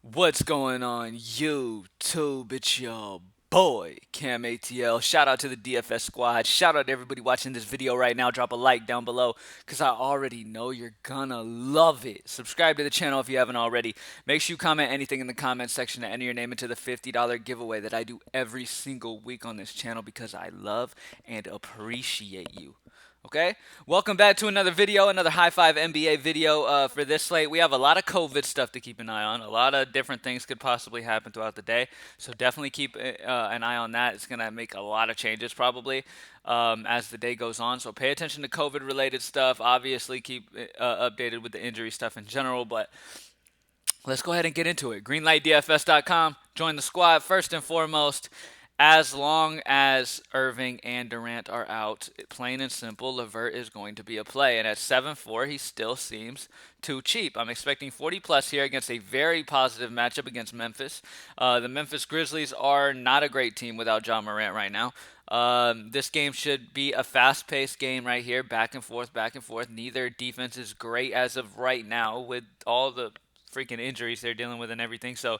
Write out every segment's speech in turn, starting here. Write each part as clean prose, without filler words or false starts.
What's going on YouTube? It's your boy CamATL. Shout out to the DFS squad. Shout out to everybody watching this video right now. Drop a like down below because I already know you're gonna love it. Subscribe to the channel if you haven't already. Make sure you comment anything in the comment section to enter your name into the $50 giveaway that I do every single week on this channel because I love and appreciate you. Okay, welcome back to another video, another High Five NBA video for this slate. We have a lot of COVID stuff to keep an eye on. A lot of different things could possibly happen throughout the day, so definitely keep an eye on that. It's gonna make a lot of changes probably as the day goes on. So pay attention to COVID-related stuff. Obviously, keep updated with the injury stuff in general, but let's go ahead and get into it. GreenlightDFS.com. Join the squad first and foremost. As long as Irving and Durant are out, plain and simple, LeVert is going to be a play. And at 7-4, he still seems too cheap. I'm expecting 40 plus here against a very positive matchup against Memphis. The Memphis Grizzlies are not a great team without John Morant right now. This game should be a fast-paced game right here, back and forth, back and forth. Neither defense is great as of right now with all the freaking injuries they're dealing with and everything. So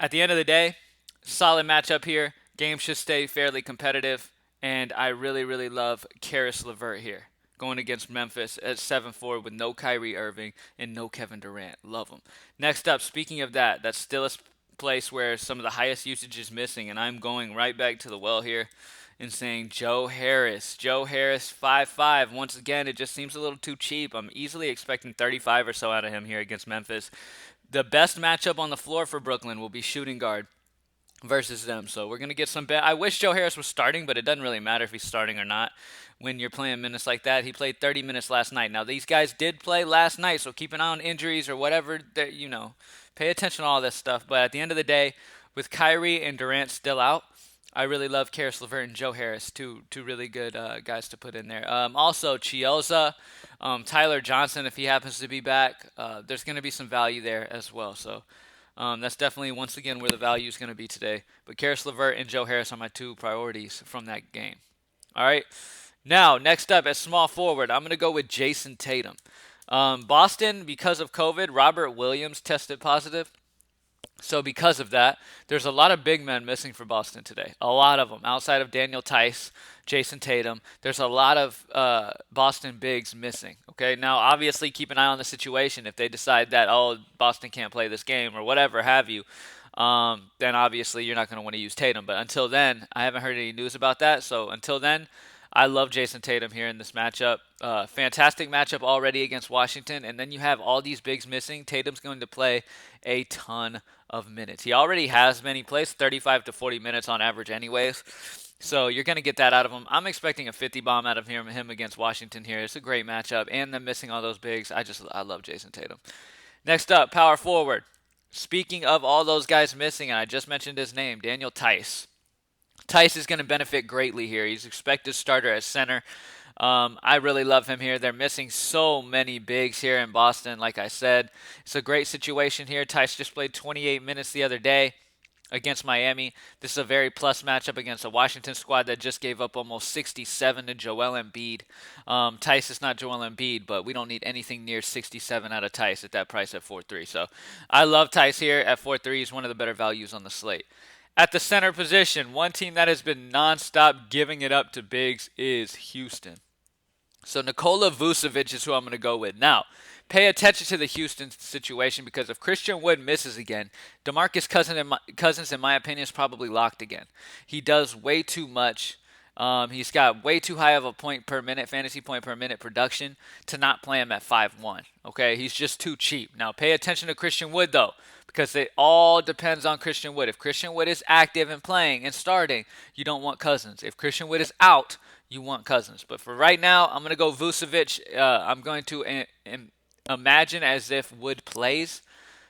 at the end of the day, solid matchup here. Game should stay fairly competitive, and I really, really love Karis LeVert here going against Memphis at 7-4 with no Kyrie Irving and no Kevin Durant. Love them. Next up, speaking of that, that's still a place where some of the highest usage is missing, and I'm going right back to the well here and saying Joe Harris. Joe Harris 5-5. Once again, it just seems a little too cheap. I'm easily expecting 35 or so out of him here against Memphis. The best matchup on the floor for Brooklyn will be shooting guard versus them. So we're going to get some bet. I wish Joe Harris was starting, but it doesn't really matter if he's starting or not when you're playing minutes like that. He played 30 minutes last night. Now, these guys did play last night, so keep an eye on injuries or whatever. That, pay attention to all this stuff. But at the end of the day, with Kyrie and Durant still out, I really love Karis LeVert and Joe Harris, two really good guys to put in there. Also, Chiozza, Tyler Johnson, if he happens to be back, there's going to be some value there as well. So that's definitely, once again, where the value is going to be today. But Karis LeVert and Joe Harris are my two priorities from that game. All right. Now, next up at small forward, I'm going to go with Jason Tatum. Boston, because of COVID, Robert Williams tested positive. So because of that, there's a lot of big men missing for Boston today. A lot of them. Outside of Daniel Tyce, Jason Tatum, there's a lot of Boston bigs missing. Okay, now obviously keep an eye on the situation. If they decide that, oh, Boston can't play this game or whatever have you, then obviously you're not going to want to use Tatum. But until then, I haven't heard any news about that. So until then, I love Jason Tatum here in this matchup. Fantastic matchup already against Washington, and then you have all these bigs missing. Tatum's going to play a ton of minutes. He already has many plays, 35 to 40 minutes on average anyways. So you're going to get that out of him. I'm expecting a 50 bomb out of him against Washington here. It's a great matchup, and them missing all those bigs. I love Jason Tatum. Next up, power forward. Speaking of all those guys missing, and I just mentioned his name, Daniel Tyce. Tyce is going to benefit greatly here. He's expected starter at center. I really love him here. They're missing so many bigs here in Boston. Like I said, it's a great situation here. Tyce just played 28 minutes the other day against Miami. This is a very plus matchup against a Washington squad that just gave up almost 67 to Joel Embiid. Tyce is not Joel Embiid, but we don't need anything near 67 out of Tyce at that price at 4-3. So I love Tyce here at 4-3. He's one of the better values on the slate. At the center position, one team that has been nonstop giving it up to bigs is Houston. So Nikola Vucevic is who I'm going to go with. Now, pay attention to the Houston situation because if Christian Wood misses again, DeMarcus Cousins, in my opinion, is probably locked again. He does way too much. He's got way too high of a point per minute, fantasy point per minute production to not play him at 5-1. Okay, he's just too cheap. Now, pay attention to Christian Wood, though, because it all depends on Christian Wood. If Christian Wood is active and playing and starting, you don't want Cousins. If Christian Wood is out, you want Cousins. But for right now, I'm going to go Vucevic. I'm going to imagine as if Wood plays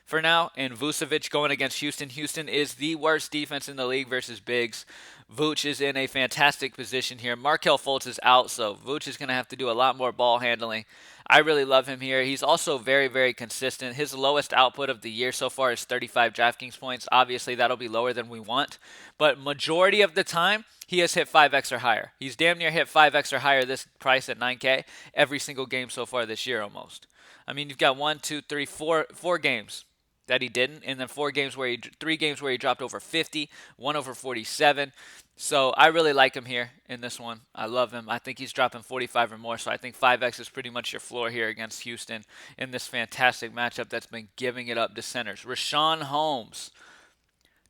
for now, and Vucevic going against Houston. Houston is the worst defense in the league versus bigs. Vooch is in a fantastic position here. Markelle Fultz is out, so Vooch is going to have to do a lot more ball handling. I really love him here. He's also very, very consistent. His lowest output of the year so far is 35 DraftKings points. Obviously, that'll be lower than we want, but majority of the time, he has hit 5x or higher. He's damn near hit 5x or higher this price at 9K every single game so far this year almost. I mean, you've got 4 games that he didn't, and then 3 games where he dropped over 50, one over 47. So I really like him here in this one. I love him. I think he's dropping 45 or more. So I think 5x is pretty much your floor here against Houston in this fantastic matchup that's been giving it up to centers. Rashaan Holmes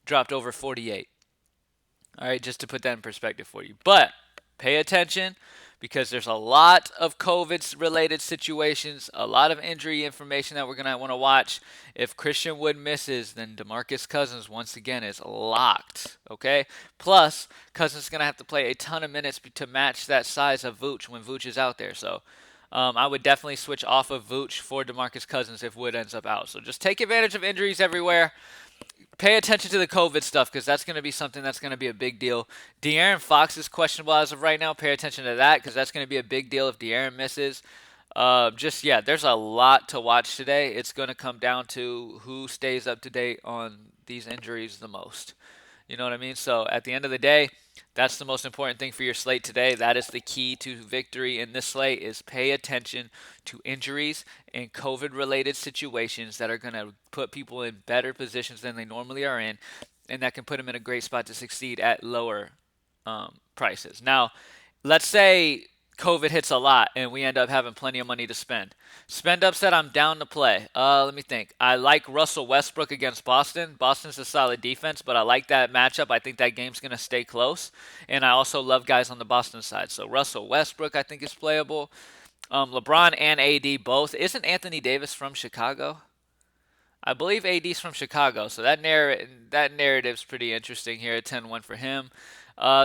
dropped over 48. All right, just to put that in perspective for you. But pay attention because there's a lot of COVID related situations, a lot of injury information that we're going to want to watch. If Christian Wood misses, then DeMarcus Cousins once again is locked. Okay? Plus, Cousins is going to have to play a ton of minutes to match that size of Vooch when Vooch is out there. So I would definitely switch off of Vooch for DeMarcus Cousins if Wood ends up out. So just take advantage of injuries everywhere. Pay attention to the COVID stuff because that's going to be something that's going to be a big deal. De'Aaron Fox is questionable as of right now. Pay attention to that because that's going to be a big deal if De'Aaron misses. Yeah, there's a lot to watch today. It's going to come down to who stays up to date on these injuries the most. You know what I mean? So at the end of the day, that's the most important thing for your slate today. That is the key to victory in this slate is pay attention to injuries and COVID related situations that are going to put people in better positions than they normally are in and that can put them in a great spot to succeed at lower prices. Now, let's say COVID hits a lot and we end up having plenty of money to spend. Spend upset, I'm down to play. Let me think. I like Russell Westbrook against Boston. Boston's a solid defense, but I like that matchup. I think that game's going to stay close. And I also love guys on the Boston side. So Russell Westbrook, I think, is playable. LeBron and AD both. Isn't Anthony Davis from Chicago? I believe AD's from Chicago, so that narrative's pretty interesting here. 10-1 for him.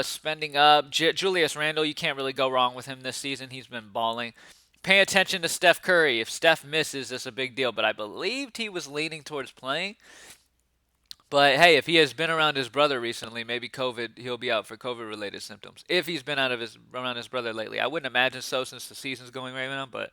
Spending up Julius Randle, you can't really go wrong with him this season. He's been balling. Pay attention to Steph Curry. If Steph misses, it's a big deal. But I believed he was leaning towards playing. But hey, if he has been around his brother recently, maybe he'll be out for COVID-related symptoms. If he's been around his brother lately, I wouldn't imagine so since the season's going right now. But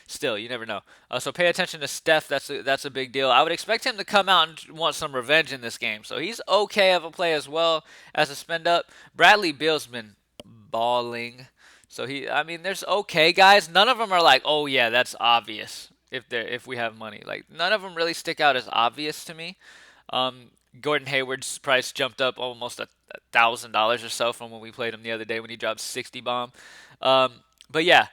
still, you never know. So pay attention to Steph. That's a big deal. I would expect him to come out and want some revenge in this game. So he's okay of a play as well as a spend up. Bradley Beal's been balling. So there's okay guys. None of them are like, oh yeah, that's obvious. If we have money, like none of them really stick out as obvious to me. Gordon Hayward's price jumped up almost $1,000 or so from when we played him the other day when he dropped 60 bomb. But yeah,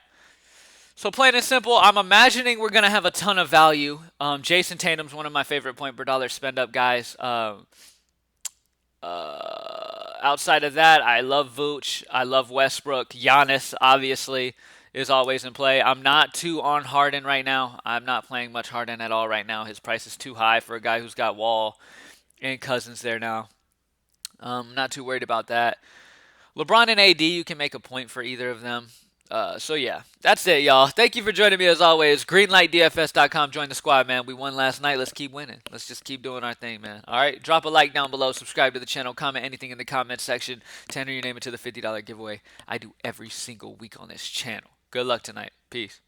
so plain and simple, I'm imagining we're going to have a ton of value. Jason Tatum's one of my favorite point per dollar spend up guys. Outside of that, I love Vooch. I love Westbrook. Giannis, obviously, is always in play. I'm not too on Harden right now. I'm not playing much Harden at all right now. His price is too high for a guy who's got Wall and Cousins there now. Not too worried about that. LeBron and AD, you can make a point for either of them. So yeah, that's it, y'all. Thank you for joining me as always. Greenlightdfs.com. Join the squad, man. We won last night. Let's keep winning. Let's just keep doing our thing, man. All right, drop a like down below. Subscribe to the channel. Comment anything in the comment section to enter your name into the $50 giveaway I do every single week on this channel. Good luck tonight. Peace.